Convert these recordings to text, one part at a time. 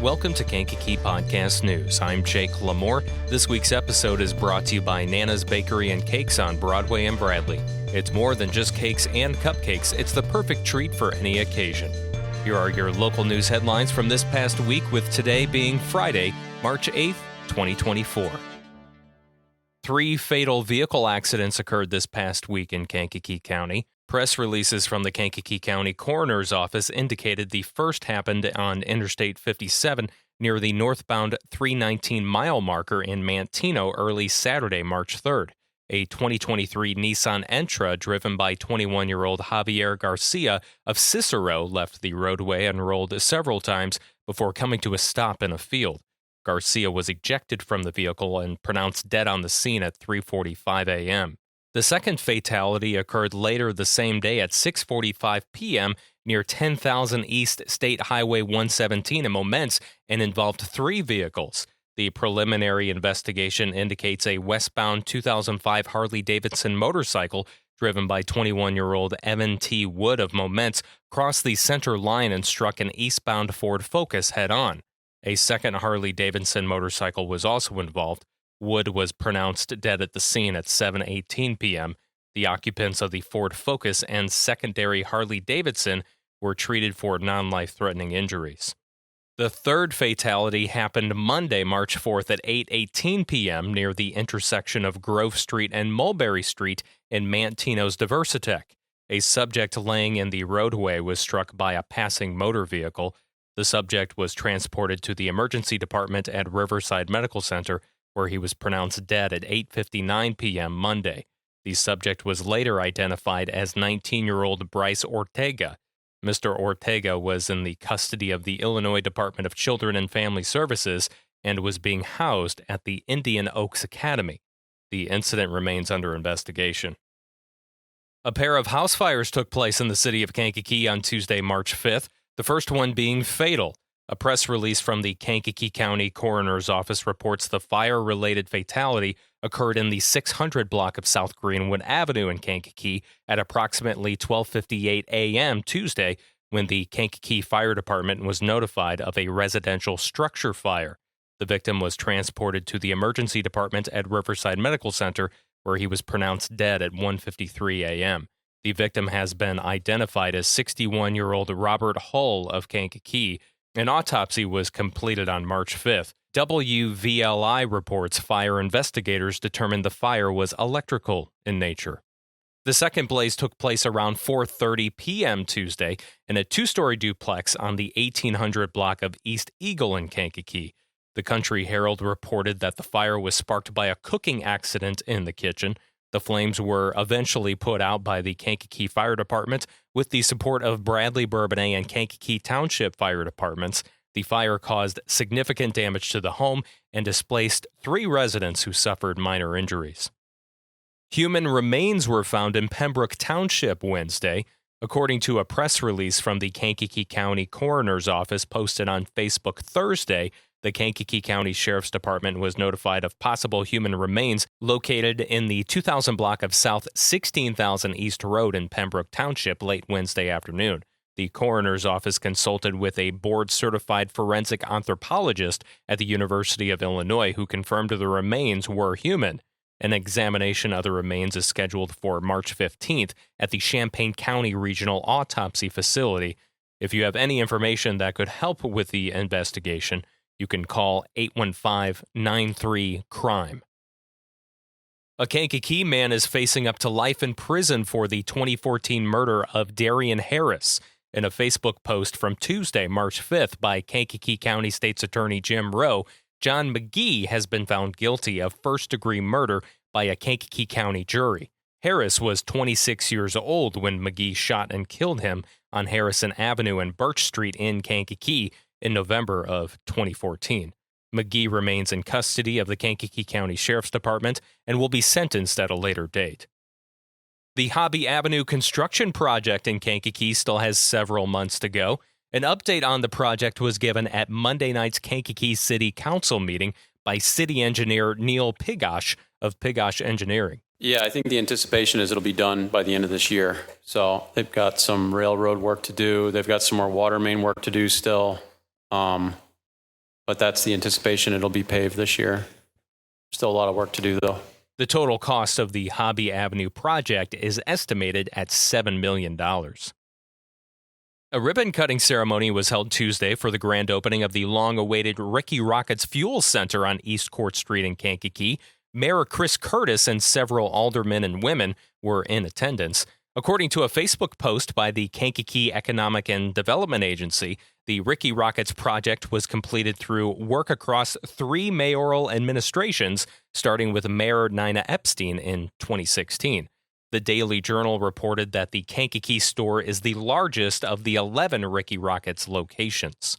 Welcome to Kankakee Podcast News. I'm Jake LaMore. This week's episode is brought to you by Nana's Bakery and Cakes on Broadway and Bradley. It's more than just cakes and cupcakes. It's the perfect treat for any occasion. Here are your local news headlines from this past week, with today being Friday, March 8th, 2024. 3 fatal vehicle accidents occurred this past week in Kankakee County. Press releases from the Kankakee County Coroner's Office indicated the first happened on Interstate 57 near the northbound 319 mile marker in Manteno early Saturday, March 3rd. A 2023 Nissan Entra driven by 21-year-old Javier Garcia of Cicero left the roadway and rolled several times before coming to a stop in a field. Garcia was ejected from the vehicle and pronounced dead on the scene at 3:45 a.m. The second fatality occurred later the same day at 6:45 p.m. near 10,000 East State Highway 117 in Momence and involved 3 vehicles. The preliminary investigation indicates a westbound 2005 Harley-Davidson motorcycle driven by 21-year-old Evan T. Wood of Momence crossed the center line and struck an eastbound Ford Focus head-on. A second Harley-Davidson motorcycle was also involved. Wood was pronounced dead at the scene at 7:18 p.m. The occupants of the Ford Focus and secondary Harley-Davidson were treated for non-life-threatening injuries. The third fatality happened Monday, March 4th at 8:18 p.m. near the intersection of Grove Street and Mulberry Street in Manteno's Diversitech. A subject laying in the roadway was struck by a passing motor vehicle. The subject was transported to the emergency department at Riverside Medical Center, where he was pronounced dead at 8:59 p.m. Monday. The subject was later identified as 19-year-old Bryce Ortega. Mr. Ortega was in the custody of the Illinois Department of Children and Family Services and was being housed at the Indian Oaks Academy. The incident remains under investigation. A pair of house fires took place in the city of Kankakee on Tuesday, March 5th, the first one being fatal. A press release from the Kankakee County Coroner's Office reports the fire-related fatality occurred in the 600 block of South Greenwood Avenue in Kankakee at approximately 12:58 a.m. Tuesday, when the Kankakee Fire Department was notified of a residential structure fire. The victim was transported to the emergency department at Riverside Medical Center, where he was pronounced dead at 1:53 a.m. The victim has been identified as 61-year-old Robert Hull of Kankakee. An autopsy was completed on March 5th. WVLI reports fire investigators determined the fire was electrical in nature. The second blaze took place around 4:30 p.m. Tuesday in a 2-story duplex on the 1800 block of East Eagle in Kankakee. The Country Herald reported that the fire was sparked by a cooking accident in the kitchen. The flames were eventually put out by the Kankakee Fire Department with the support of Bradley, Bourbonnais, and Kankakee Township Fire Departments. The fire caused significant damage to the home and displaced 3 residents who suffered minor injuries. Human remains were found in Pembroke Township Wednesday. According to a press release from the Kankakee County Coroner's Office posted on Facebook Thursday, the Kankakee County Sheriff's Department was notified of possible human remains located in the 2000 block of South 16,000 East Road in Pembroke Township late Wednesday afternoon. The coroner's office consulted with a board-certified forensic anthropologist at the University of Illinois who confirmed the remains were human. An examination of the remains is scheduled for March 15th at the Champaign County Regional Autopsy Facility. If you have any information that could help with the investigation, you can call 815-93-CRIME. A Kankakee man is facing up to life in prison for the 2014 murder of Darian Harris. In a Facebook post from Tuesday, March 5th, by Kankakee County State's Attorney Jim Rowe, John McGee has been found guilty of first-degree murder by a Kankakee County jury. Harris was 26 years old when McGee shot and killed him on Harrison Avenue and Birch Street in Kankakee in November of 2014. McGee remains in custody of the Kankakee County Sheriff's Department and will be sentenced at a later date. The Hobby Avenue construction project in Kankakee still has several months to go. An update on the project was given at Monday night's Kankakee City Council meeting by City Engineer Neil Pigosh of Pigosh Engineering. Yeah, I think the anticipation is it'll be done by the end of this year. So they've got some railroad work to do. They've got some more water main work to do still. but that's the anticipation. It'll be paved this year. Still a lot of work to do, though. The total cost of the Hobby Avenue project is estimated at $7 million. A ribbon-cutting ceremony was held Tuesday for the grand opening of the long-awaited Ricky Rockets Fuel Center on East Court Street in Kankakee. Mayor Chris Curtis and several aldermen and women were in attendance. According to a Facebook post by the Kankakee Economic and Development Agency, the Ricky Rockets project was completed through work across 3 mayoral administrations, starting with Mayor Nina Epstein in 2016. The Daily Journal reported that the Kankakee store is the largest of the 11 Ricky Rockets locations.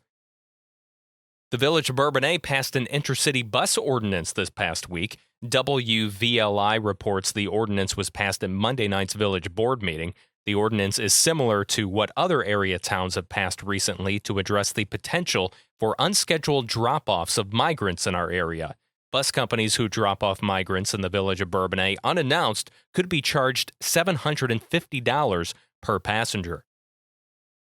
The Village of Bourbonnais passed an intercity bus ordinance this past week. WVLI reports the ordinance was passed at Monday night's Village Board meeting. The ordinance is similar to what other area towns have passed recently to address the potential for unscheduled drop-offs of migrants in our area. Bus companies who drop off migrants in the Village of Bourbonnais unannounced could be charged $750 per passenger.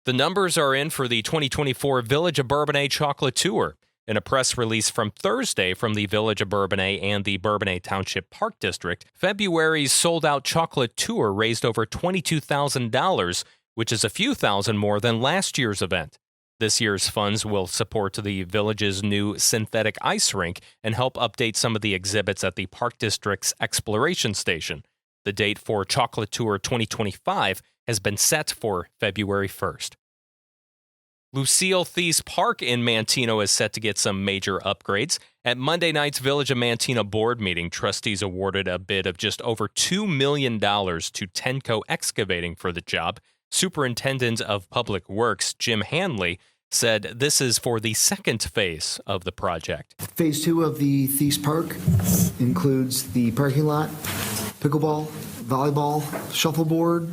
The numbers are in for the 2024 Village of Bourbonnais Chocolate Tour. In a press release from Thursday from the Village of Bourbonnais and the Bourbonnais Township Park District, February's sold-out chocolate tour raised over $22,000, which is a few thousand more than last year's event. This year's funds will support the village's new synthetic ice rink and help update some of the exhibits at the Park District's Exploration Station. The date for Chocolate Tour 2025 has been set for February 1st. Lucille Theis Park in Manteno is set to get some major upgrades. At Monday night's Village of Manteno board meeting, trustees awarded a bid of just over $2 million to Tenco Excavating for the job. Superintendent of Public Works, Jim Hanley, said this is for the second phase of the project. Phase 2 of the Theis Park includes the parking lot, pickleball, volleyball, shuffleboard,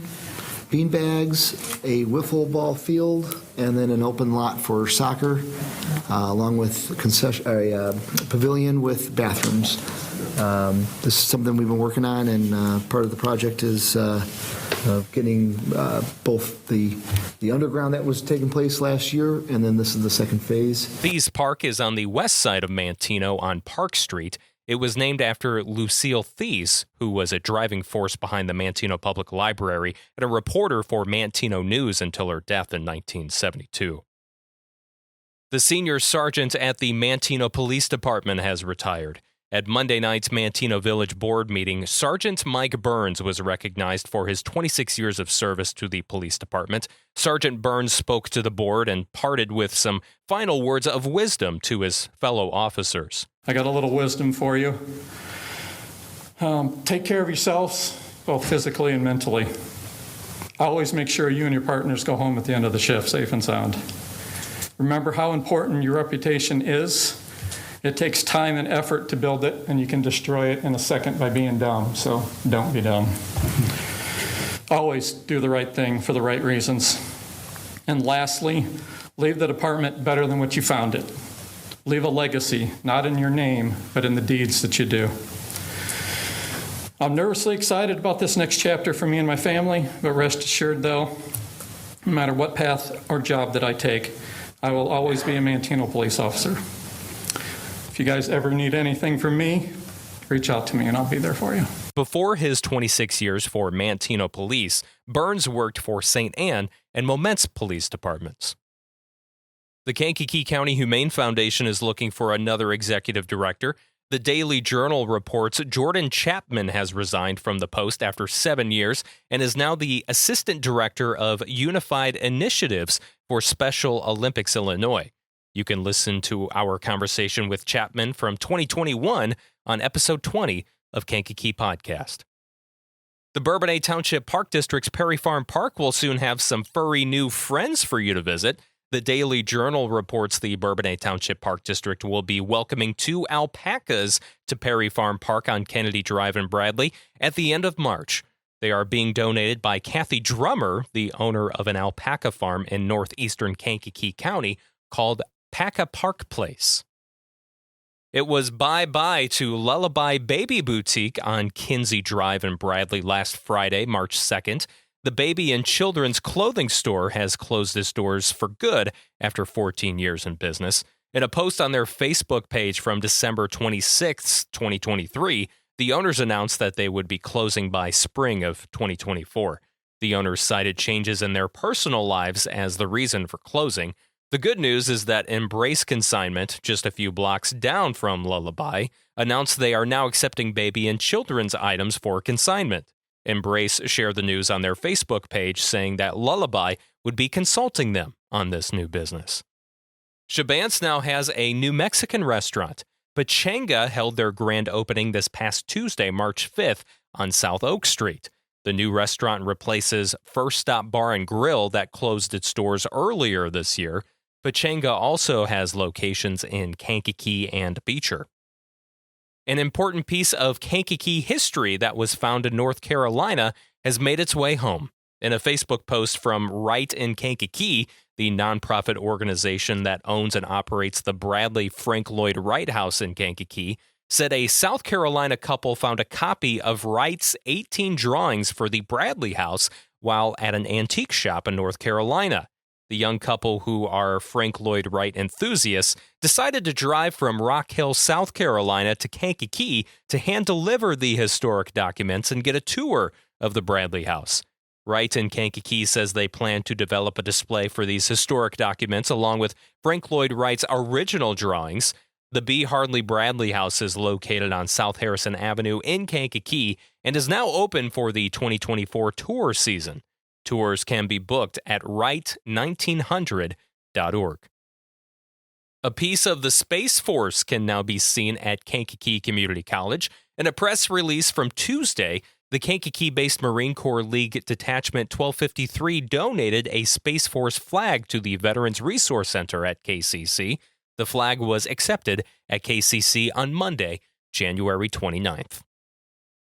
beanbags, a wiffle ball field, and then an open lot for soccer, along with a pavilion with bathrooms. This is something we've been working on, and part of the project is getting both the underground that was taking place last year, and then this is the second phase. Theis Park is on the west side of Manteno on Park Street. It was named after Lucille Theis, who was a driving force behind the Manteno Public Library and a reporter for Manteno News until her death in 1972. The senior sergeant at the Manteno Police Department has retired. At Monday night's Manteno Village Board meeting, Sergeant Mike Burns was recognized for his 26 years of service to the police department. Sergeant Burns spoke to the board and parted with some final words of wisdom to his fellow officers. I got a little wisdom for you. Take care of yourselves, both physically and mentally. Always make sure you and your partners go home at the end of the shift safe and sound. Remember how important your reputation is. It takes time and effort to build it, and you can destroy it in a second by being dumb, so don't be dumb. Always do the right thing for the right reasons. And lastly, leave the department better than what you found it. Leave a legacy, not in your name, but in the deeds that you do. I'm nervously excited about this next chapter for me and my family, but rest assured, though, no matter what path or job that I take, I will always be a Manteno police officer. If you guys ever need anything from me, reach out to me and I'll be there for you. Before his 26 years for Manteno Police, Burns worked for St. Anne and Moment's police departments. The Kankakee County Humane Foundation is looking for another executive director. The Daily Journal reports Jordan Chapman has resigned from the post after 7 years and is now the assistant director of Unified Initiatives for Special Olympics Illinois. You can listen to our conversation with Chapman from 2021 on episode 20 of Kankakee Podcast. The Bourbonnais Township Park District's Perry Farm Park will soon have some furry new friends for you to visit. The Daily Journal reports the Bourbonnais Township Park District will be welcoming 2 alpacas to Perry Farm Park on Kennedy Drive in Bradley at the end of March. They are being donated by Kathy Drummer, the owner of an alpaca farm in northeastern Kankakee County called Paca Park Place. It was bye-bye to Lullaby Baby Boutique on Kinsey Drive in Bradley last Friday, March 2nd. The baby and children's clothing store has closed its doors for good after 14 years in business. In a post on their Facebook page from December 26, 2023, the owners announced that they would be closing by spring of 2024. The owners cited changes in their personal lives as the reason for closing. The good news is that Embrace Consignment, just a few blocks down from Lullaby, announced they are now accepting baby and children's items for consignment. Embrace shared the news on their Facebook page, saying that Lullaby would be consulting them on this new business. Chabance now has a New Mexican restaurant. Pachanga held their grand opening this past Tuesday, March 5th, on South Oak Street. The new restaurant replaces First Stop Bar and Grill that closed its doors earlier this year. Pachanga also has locations in Kankakee and Beecher. An important piece of Kankakee history that was found in North Carolina has made its way home. In a Facebook post from Right in Kankakee, the nonprofit organization that owns and operates the Bradley Frank Lloyd Wright House in Kankakee, said a South Carolina couple found a copy of Wright's 18 drawings for the Bradley House while at an antique shop in North Carolina. The young couple, who are Frank Lloyd Wright enthusiasts, decided to drive from Rock Hill, South Carolina to Kankakee to hand-deliver the historic documents and get a tour of the Bradley House. Wright in Kankakee says they plan to develop a display for these historic documents along with Frank Lloyd Wright's original drawings. The B. Hardley Bradley House is located on South Harrison Avenue in Kankakee and is now open for the 2024 tour season. Tours can be booked at right1900.org. A piece of the Space Force can now be seen at Kankakee Community College. In a press release from Tuesday, the Kankakee-based Marine Corps League Detachment 1253 donated a Space Force flag to the Veterans Resource Center at KCC. The flag was accepted at KCC on Monday, January 29th.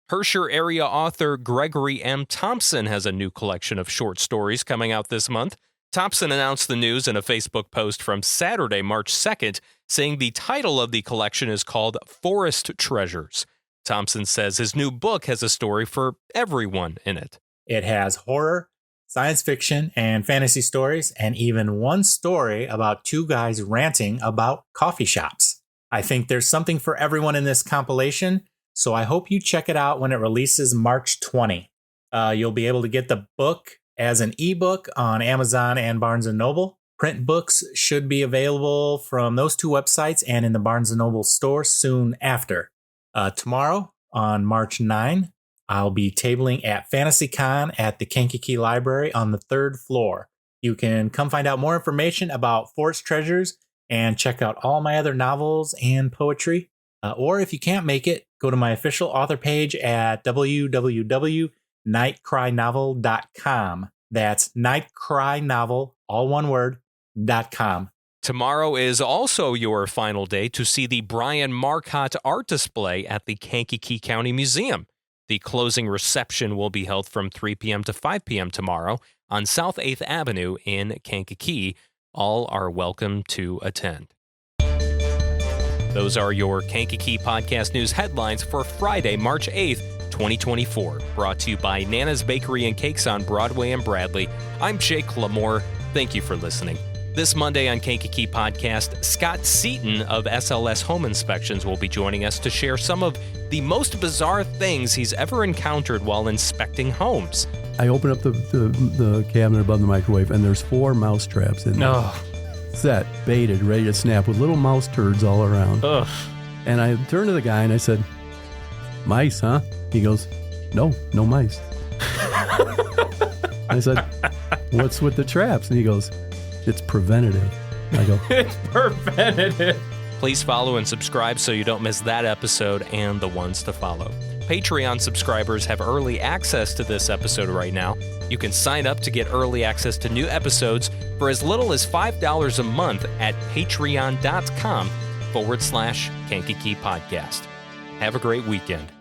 Herscher area author Gregory M. Thompson has a new collection of short stories coming out this month. Thompson announced the news in a Facebook post from Saturday, March 2nd, saying the title of the collection is called Forest Treasures. Thompson says his new book has a story for everyone in it. It has horror, science fiction, and fantasy stories, and even one story about two guys ranting about coffee shops. I think there's something for everyone in this compilation, so I hope you check it out when it releases March 20. You'll be able to get the book as an ebook on Amazon and Barnes & Noble. Print books should be available from those two websites and in the Barnes & Noble store soon after. Tomorrow, on March 9, I'll be tabling at FantasyCon at the Kankakee Library on the 3rd floor. You can come find out more information about Forest Treasures and check out all my other novels and poetry. Or if you can't make it, go to my official author page at www.nightcrynovel.com. That's nightcrynovel, all one word, .com. Tomorrow is also your final day to see the Brian Marcotte art display at the Kankakee County Museum. The closing reception will be held from 3 p.m. to 5 p.m. tomorrow on South 8th Avenue in Kankakee. All are welcome to attend. Those are your Kankakee Podcast News headlines for Friday, March 8th, 2024. Brought to you by Nana's Bakery and Cakes on Broadway and Bradley. I'm Jake LaMore. Thank you for listening. This Monday on Kankakee Podcast, Scott Seaton of SLS Home Inspections will be joining us to share some of the most bizarre things he's ever encountered while inspecting homes. I open up the cabinet above the microwave, and there's 4 mouse traps in there. Oh. Set, baited, ready to snap with little mouse turds all around. Ugh. And I turned to the guy and I said, "Mice, huh?" He goes, No mice." I said, "What's with the traps?" And he goes, "It's preventative." I go, It's preventative. Please follow and subscribe so you don't miss that episode and the ones to follow. Patreon subscribers have early access to this episode right now. You can sign up to get early access to new episodes for as little as $5 a month at patreon.com/Kankakee Podcast. Have a great weekend.